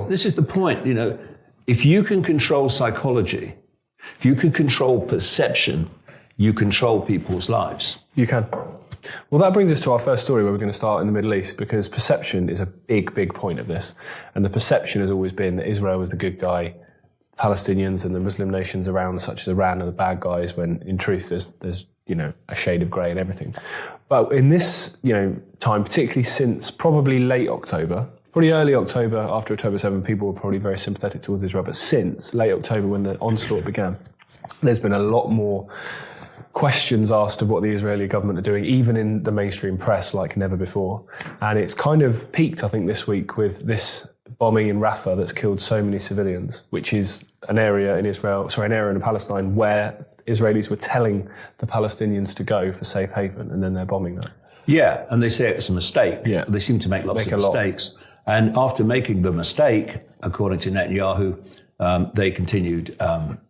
this is the point. If you can control psychology, if you can control perception, you control people's lives. You can. Well, that brings us to our first story, where we're going to start in the Middle East, because perception is a big, big point of this. And the perception has always been that Israel was the good guy, Palestinians and the Muslim nations around, such as Iran, are the bad guys, when in truth there's a shade of grey in everything. But in this time, particularly since probably late October, probably early October, after October 7, people were probably very sympathetic towards Israel. But since late October, when the onslaught began, there's been a lot more questions asked of what the Israeli government are doing, even in the mainstream press, like never before. And it's kind of peaked, I think, this week with this bombing in Rafah that's killed so many civilians, which is an area in Palestine where Israelis were telling the Palestinians to go for safe haven, and then they're bombing that. Yeah, and they say it's a mistake. Yeah. They seem to make lots of mistakes. And after making the mistake, according to Netanyahu, they continued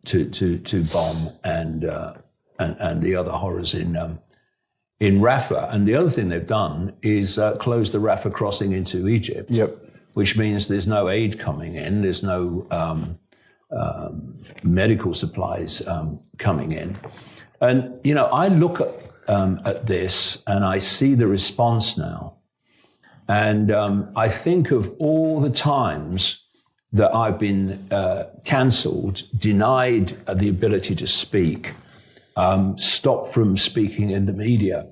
to bomb and the other horrors in Rafah. And the other thing they've done is close the Rafah crossing into Egypt, which means there's no aid coming in, there's no medical supplies coming in. And, I look at this and I see the response now. And I think of all the times that I've been cancelled, denied the ability to speak, stopped from speaking in the media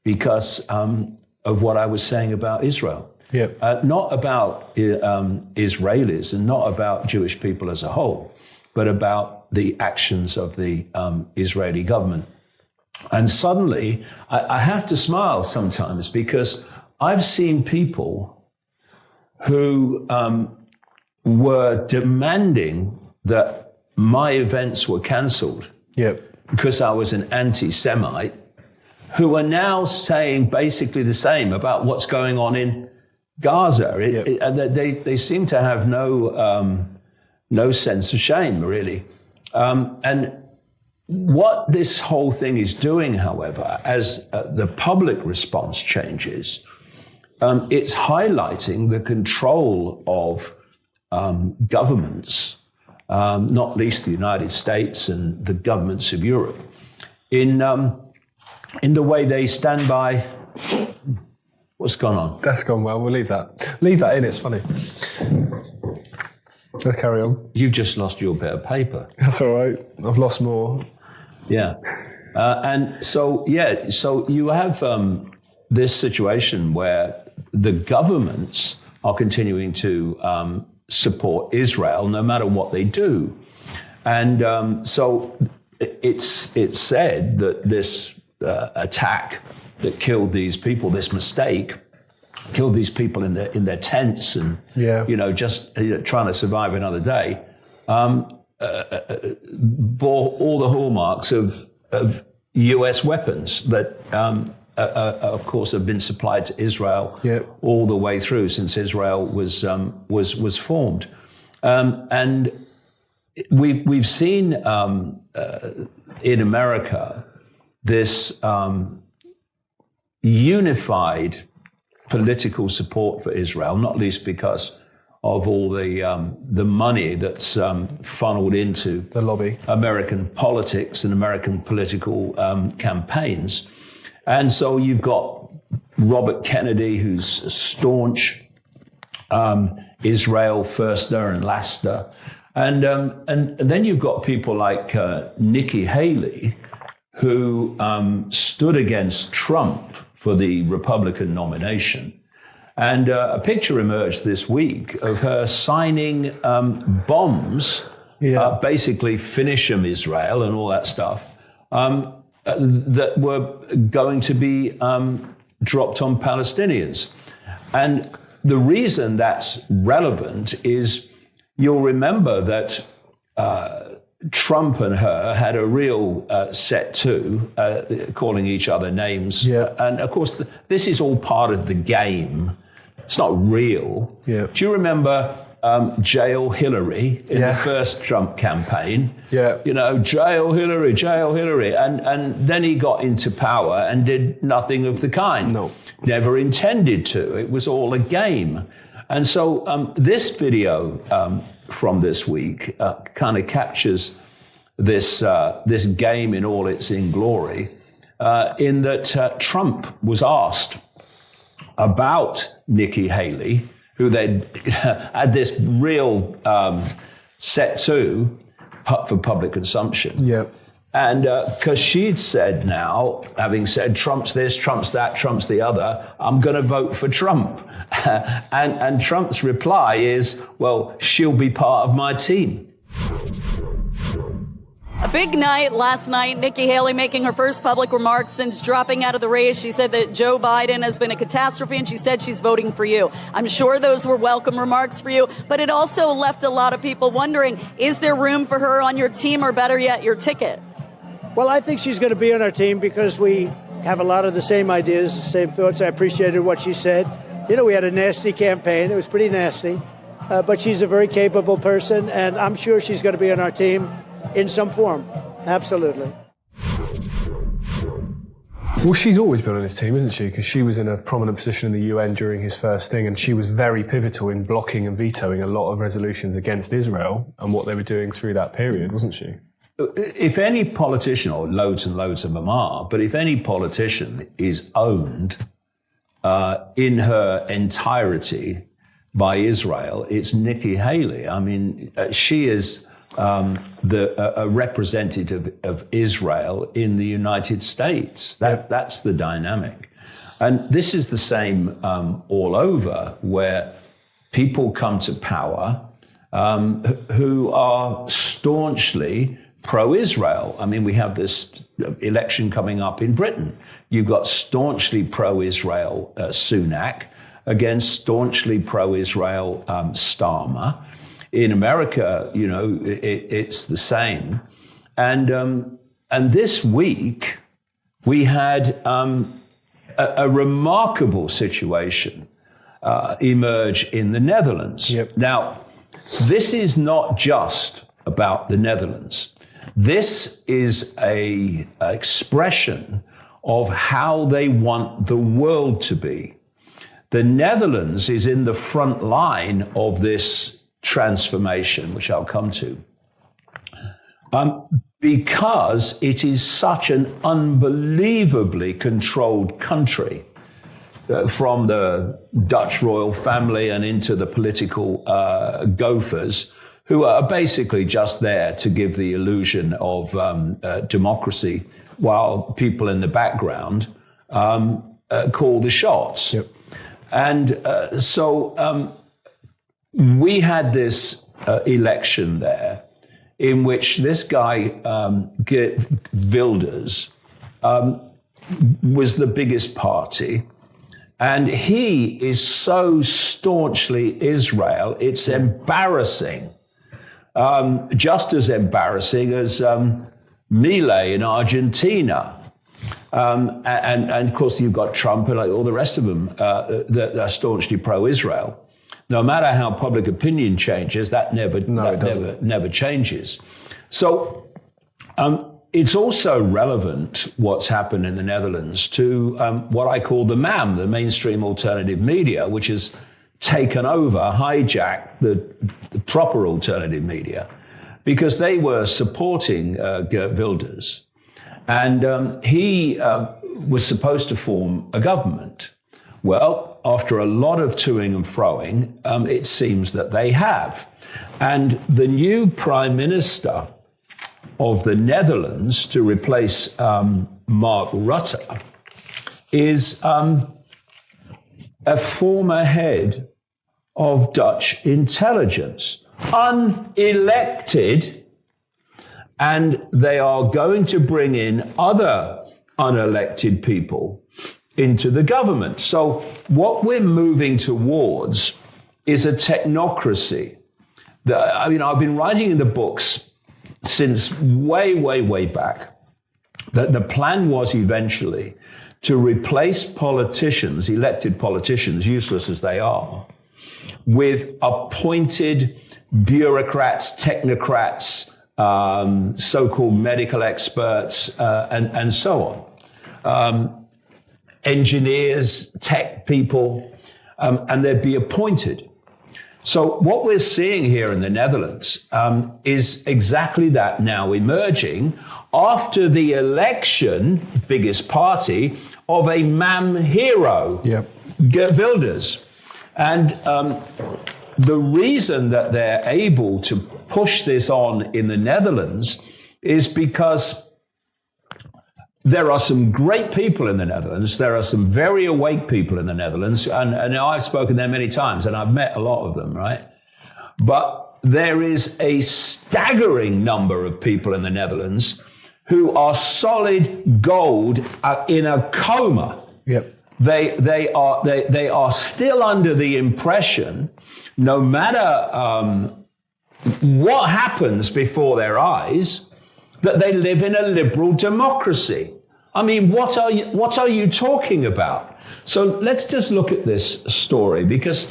because of what I was saying about Israel. Not about Israelis and not about Jewish people as a whole, but about the actions of the Israeli government. And suddenly, I have to smile sometimes, because I've seen people who were demanding that my events were cancelled because I was an anti-Semite, who are now saying basically the same about what's going on in Gaza. They seem to have no sense of shame, really. And what this whole thing is doing, however, as the public response changes, it's highlighting the control of governments, not least the United States and the governments of Europe, in the way they stand by. What's gone on? That's gone well. We'll leave that. Leave that in. It's funny. Let's carry on. You've just lost your bit of paper. That's all right. I've lost more. Yeah. And so you have this situation where the governments are continuing to support Israel no matter what they do. And so it's said that this attack that killed these people, this mistake, killed these people in their tents and just trying to survive another day, bore all the hallmarks of US weapons that of course have been supplied to Israel all the way through since Israel was formed, and we've seen in America this unified political support for Israel, not least because of all the money that's funneled into the lobby, American politics and American political campaigns. And so you've got Robert Kennedy, who's a staunch Israel firster and laster. And then you've got people like Nikki Haley, who stood against Trump for the Republican nomination. And a picture emerged this week of her signing bombs, basically finish 'em Israel and all that stuff, that were going to be dropped on Palestinians. And the reason that's relevant is you'll remember that Trump and her had a real set to, calling each other names. And of course, this is all part of the game. It's not real. Do you remember Jail Hillary in the first Trump campaign? Jail Hillary. And then he got into power and did nothing of the kind. Never intended to. It was all a game. And so this video from this week kind of captures this game in all its inglory, in that Trump was asked about Nikki Haley, who they had this real set to for public consumption. Yeah. And because she'd said now, having said Trump's this, Trump's that, Trump's the other, I'm going to vote for Trump. and Trump's reply is, well, she'll be part of my team. A big night last night. Nikki Haley making her first public remarks since dropping out of the race. She said that Joe Biden has been a catastrophe, and she said she's voting for you. I'm sure those were welcome remarks for you, but it also left a lot of people wondering, is there room for her on your team, or better yet, your ticket? Well, I think she's going to be on our team because we have a lot of the same ideas, the same thoughts. I appreciated what she said. You know, we had a nasty campaign. It was pretty nasty, but she's a very capable person, and I'm sure she's going to be on our team in some form. Absolutely. Well, she's always been on his team, isn't she? Because she was in a prominent position in the UN during his first thing, and she was very pivotal in blocking and vetoing a lot of resolutions against Israel and what they were doing through that period, wasn't she? If any politician, or loads and loads of them are, but if any politician is owned in her entirety by Israel, it's Nikki Haley. I mean, she is a representative of Israel in the United States. That's the dynamic. And this is the same all over, where people come to power who are staunchly pro-Israel. I mean, we have this election coming up in Britain. You've got staunchly pro-Israel Sunak against staunchly pro-Israel Starmer. In America, you know, it's the same. And this week, we had a remarkable situation emerge in the Netherlands. Yep. Now, this is not just about the Netherlands. This is a expression of how they want the world to be. The Netherlands is in the front line of this transformation, which I'll come to, because it is such an unbelievably controlled country, from the Dutch royal family and into the political gophers, who are basically just there to give the illusion of democracy, while people in the background call the shots. Yep. And so we had this election there in which this guy, Geert Wilders, was the biggest party. And he is so staunchly Israel, it's embarrassing. Just as embarrassing as Milei in Argentina. And of course, you've got Trump and like all the rest of them that are staunchly pro-Israel. No matter how public opinion changes, that never changes. So it's also relevant what's happened in the Netherlands to what I call the MAM, the mainstream alternative media, which has taken over, hijacked the proper alternative media, because they were supporting Geert Wilders. And he was supposed to form a government. Well, after a lot of toing and froing, it seems that they have. And the new prime minister of the Netherlands to replace Mark Rutte is a former head of Dutch intelligence, unelected, and they are going to bring in other unelected people into the government. So what we're moving towards is a technocracy. I mean, I've been writing in the books since way back that the plan was eventually to replace politicians, elected politicians, useless as they are, with appointed bureaucrats, technocrats, so-called medical experts, and so on. Engineers, tech people, and they'd be appointed. So what we're seeing here in the Netherlands is exactly that now emerging after the election, biggest party, of a MAM hero, Wilders. And the reason that they're able to push this on in the Netherlands is because there are some great people in the Netherlands. There are some very awake people in the Netherlands. And I've spoken there many times, and I've met a lot of them, right? But there is a staggering number of people in the Netherlands who are solid gold in a coma. Yep. They are still under the impression, no matter what happens before their eyes, that they live in a liberal democracy. I mean, what are you talking about? So let's just look at this story, because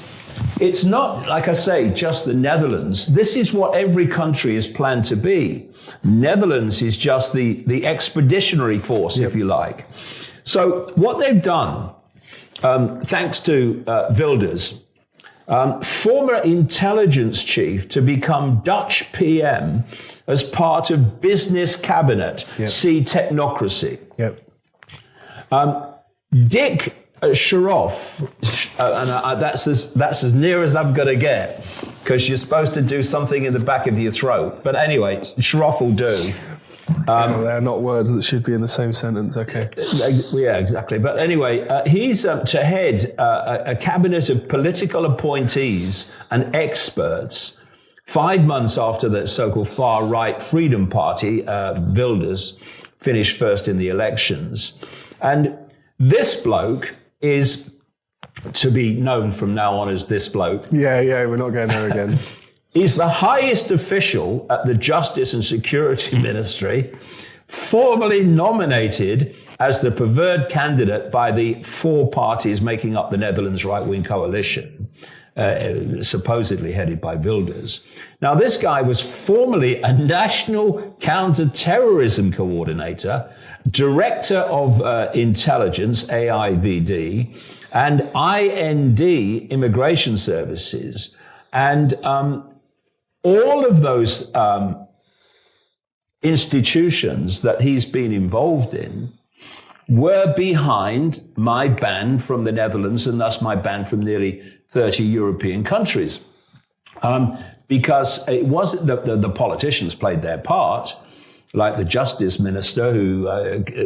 it's not, like I say, just the Netherlands. This is what every country is planned to be. Netherlands is just the expeditionary force, if you like. So what they've done, thanks to Wilders, former intelligence chief to become Dutch PM as part of business cabinet, see Technocracy. Dick Schroff, and that's as near as I'm going to get, because you're supposed to do something in the back of your throat. But anyway, Schroff will do. They're not words that should be in the same sentence, okay. Yeah, exactly. But anyway, he's to head a cabinet of political appointees and experts 5 months after the so-called far-right Freedom Party, Wilders, finished first in the elections. And this bloke is to be known from now on as this bloke. Yeah, we're not going there again. He's the highest official at the Justice and Security Ministry, formally nominated as the preferred candidate by the 4 parties making up the Netherlands right-wing coalition, supposedly headed by Wilders. Now, this guy was formerly a national counter-terrorism coordinator, director of intelligence, AIVD, and IND, immigration services. And all of those institutions that he's been involved in were behind my ban from the Netherlands, and thus my ban from nearly 30 European countries. Because it wasn't the politicians played their part, like the justice minister who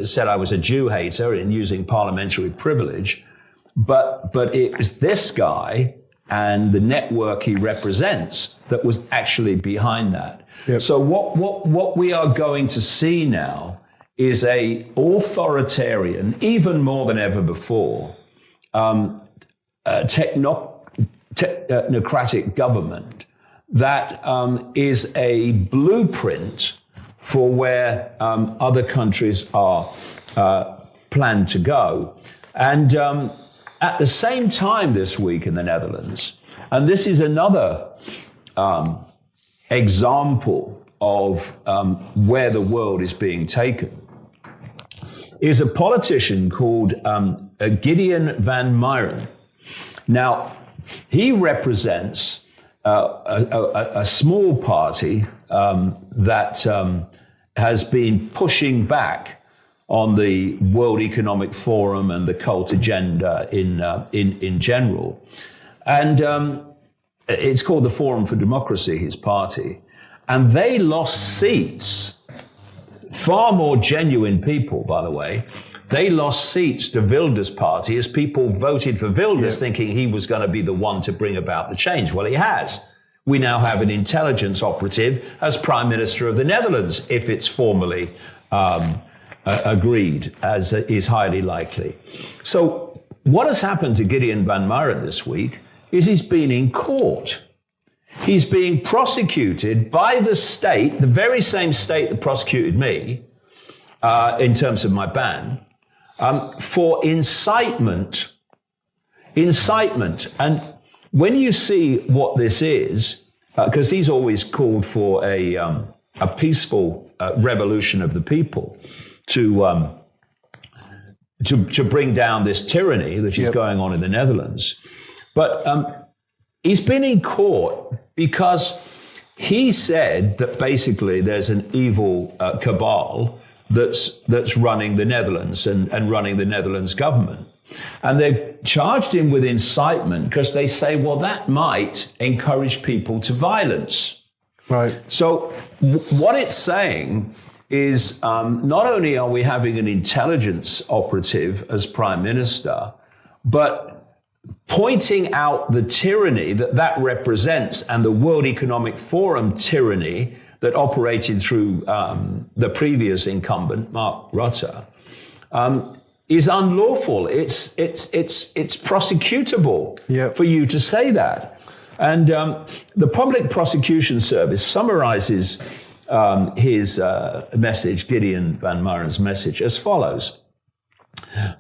said I was a Jew hater in using parliamentary privilege. But it was this guy and the network he represents that was actually behind that. Yep. So what we are going to see now is a authoritarian, even more than ever before, technocratic government that is a blueprint for where other countries are planned to go. And at the same time this week in the Netherlands, and this is another example of where the world is being taken, is a politician called Gideon van Meiren. Now, he represents a small party that has been pushing back on the World Economic Forum and the cult agenda in general. And it's called the Forum for Democracy, his party. And they lost seats, far more genuine people, by the way. They lost seats to Wilders' party as people voted for Wilders, thinking he was going to be the one to bring about the change. Well, he has. We now have an intelligence operative as Prime Minister of the Netherlands, if it's formally agreed, as is highly likely. So what has happened to Gideon van Meiren this week is he's been in court. He's being prosecuted by the state, the very same state that prosecuted me in terms of my ban, for incitement. Incitement. And when you see what this is, because he's always called for a peaceful revolution of the people to bring down this tyranny which is going on in the Netherlands. But he's been in court because he said that basically there's an evil cabal that's running the Netherlands and running the Netherlands government. And they've charged him with incitement because they say, well, that might encourage people to violence. Right. So what it's saying is not only are we having an intelligence operative as prime minister, but pointing out the tyranny that represents and the World Economic Forum tyranny that operated through the previous incumbent, Mark Rutte, is unlawful. It's prosecutable for you to say that. And the Public Prosecution Service summarizes his message, Gideon Van Myren's message, as follows.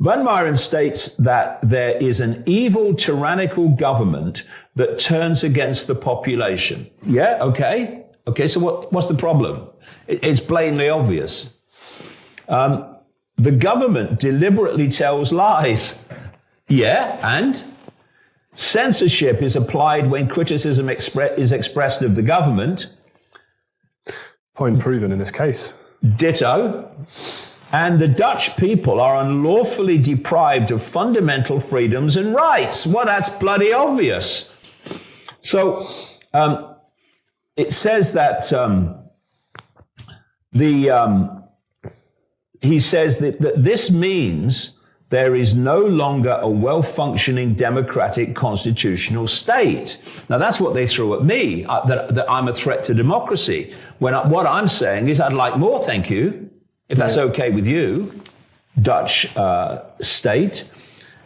Van Myren states that there is an evil, tyrannical government that turns against the population. Yeah, okay. Okay, so what's the problem? It's blatantly obvious. The government deliberately tells lies. Yeah, and censorship is applied when criticism is expressed of the government. Point proven in this case. Ditto. And the Dutch people are unlawfully deprived of fundamental freedoms and rights. Well, that's bloody obvious. So it says that he says that this means there is no longer a well-functioning democratic constitutional state. Now, that's what they threw at me, that I'm a threat to democracy. What I'm saying is I'd like more, thank you, if that's okay with you, Dutch state.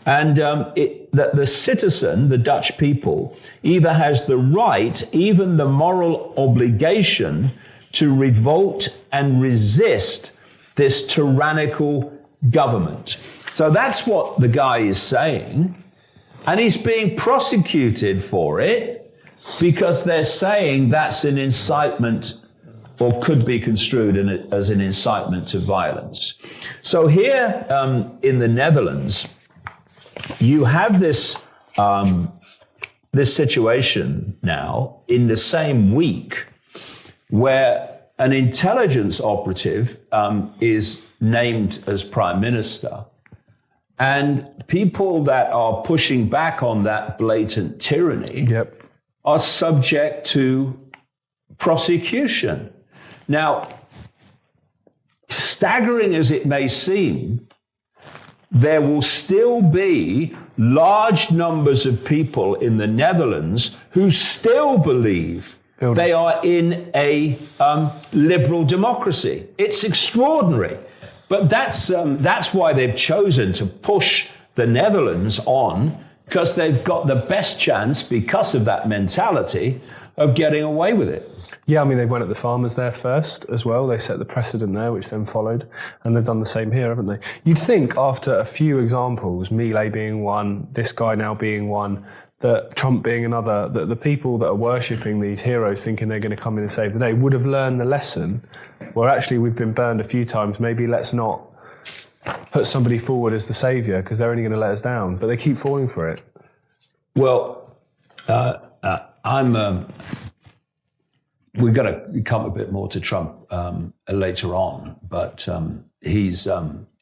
And that the citizen, the Dutch people, either has the right, even the moral obligation to revolt and resist this tyrannical government. So that's what the guy is saying. And he's being prosecuted for it because they're saying that's an incitement or could be construed as an incitement to violence. So here in the Netherlands, you have this situation now in the same week where an intelligence operative is named as prime minister, and people that are pushing back on that blatant tyranny are subject to prosecution. Now, staggering as it may seem, there will still be large numbers of people in the Netherlands who still believe they are in a liberal democracy. It's extraordinary. But that's why they've chosen to push the Netherlands on, because they've got the best chance, because of that mentality, of getting away with it. Yeah, I mean, they went at the farmers there first as well. They set the precedent there, which then followed. And they've done the same here, haven't they? You'd think after a few examples, Milei being one, this guy now being one, that Trump being another, that the people that are worshipping these heroes thinking they're going to come in and save the day would have learned the lesson where actually we've been burned a few times. Maybe let's not put somebody forward as the saviour because they're only going to let us down. But they keep falling for it. Well, we've got to come a bit more to Trump later on, but he's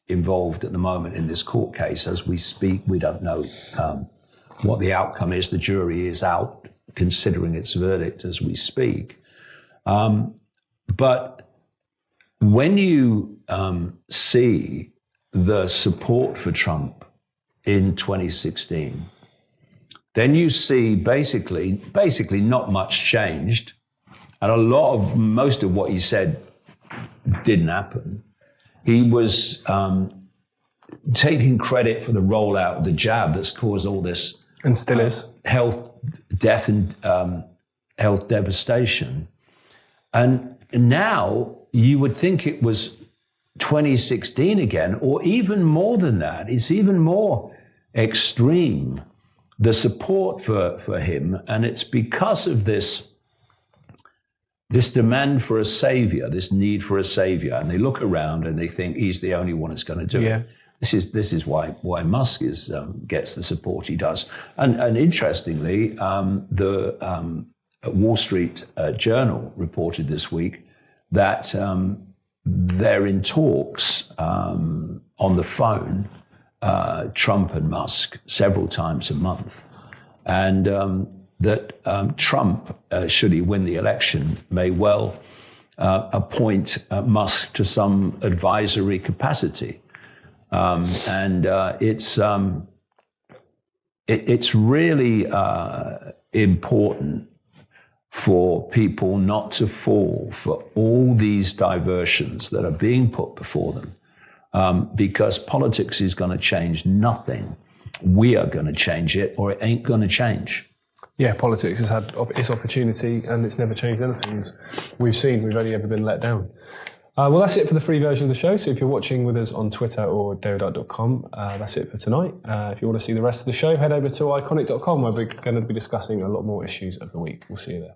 involved at the moment in this court case. As we speak, we don't know what the outcome is. The jury is out considering its verdict as we speak. But when you see the support for Trump in 2016, then you see basically not much changed. And most of what he said didn't happen. He was taking credit for the rollout of the jab that's caused all this and still is health, death, and health devastation. And now you would think it was 2016 again, or even more than that. It's even more extreme, the support for him. And it's because of this demand for a savior, this need for a savior. And they look around and they think he's the only one that's going to do it. This is why Musk gets the support he does. And interestingly, the Wall Street Journal reported this week that they're in talks on the phone, Trump and Musk, several times a month, and that Trump, should he win the election, may well appoint Musk to some advisory capacity. And it's really important for people not to fall for all these diversions that are being put before them, because politics is going to change nothing. We are going to change it, or it ain't going to change. Yeah, politics has had its opportunity and it's never changed anything. As we've seen, we've only ever been let down. Well, that's it for the free version of the show. So if you're watching with us on Twitter or davidart.com, that's it for tonight. If you want to see the rest of the show, head over to iconic.com, where we're going to be discussing a lot more issues of the week. We'll see you there.